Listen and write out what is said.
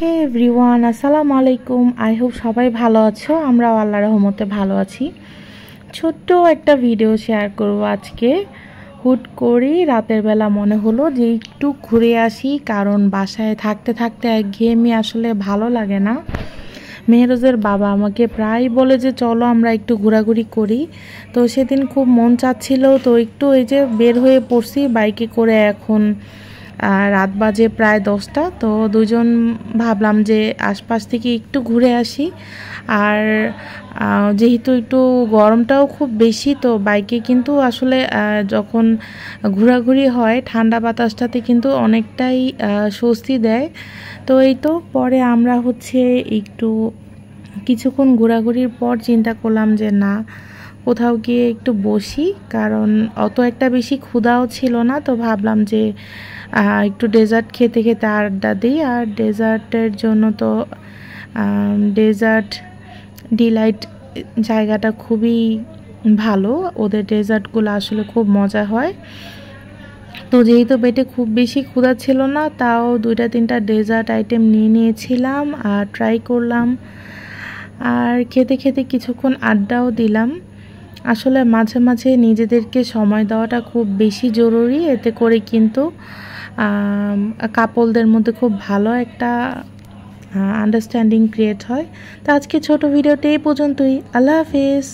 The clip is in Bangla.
হে এভরিওয়ান, আসসালামু আলাইকুম। আই হোপ সবাই ভালো আছো। আমরাও আল্লাহর রহমতে ভালো আছি। ছোট্ট একটা ভিডিও শেয়ার করব আজকে। হুট করে রাতের বেলা মনে হলো যে একটু ঘুরে আসি, কারণ বাসায় থাকতে থাকতে একঘেয়েমি আসলে ভালো লাগে না। মেহরোজের বাবা আমাকে প্রায় বলে যে চলো আমরা একটু ঘোরাঘুরি করি। তো সেদিন খুব মন চাচ্ছিল, তো একটু এই যে বের হয়ে পড়ছি বাইকে করে। এখন রাত বাজে প্রায় 10টা। তো দুজন ভাবলাম যে আশপাশ থেকে একটু ঘুরে আসি। আর যেহেতু একটু গরমটাও খুব বেশি, তো বাইকে কিন্তু আসলে যখন ঘোরাঘুরি হয় ঠান্ডা বাতাসটাতে কিন্তু অনেকটাই স্বস্তি দেয়। তো এই তো পরে আমরা একটু কিছুক্ষণ ঘোরাঘুরির পর চিন্তা করলাম যে না, কোথাও গিয়ে একটু বসি, কারণ অত একটা বেশি ক্ষুধাও ছিল না। তো ভাবলাম যে একটু ডেজার্ট খেতে খেতে আড্ডা দিই। আর ডেজার্টের জন্য তো ডেজার্ট ডিলাইট জায়গাটা খুবই ভালো, ওদের ডেজার্টগুলো আসলে খুব মজা হয়। তো যেহেতু পেটে খুব বেশি ক্ষুধা ছিল না, তাও 2-3টা ডেজার্ট আইটেম নিয়ে নিয়েছিলাম আর ট্রাই করলাম। আর খেতে খেতে কিছুক্ষণ আড্ডাও দিলাম। আসলে মাঝে মাঝে নিজেদেরকে সময় দেওয়াটা খুব বেশি জরুরি, এতে করে কিন্তু কাপলদের মধ্যে খুব ভালো একটা আন্ডারস্ট্যান্ডিং ক্রিয়েট হয়। তো আজকে ছোট ভিডিওটা এই পর্যন্তই। আল্লাহ হাফিজ।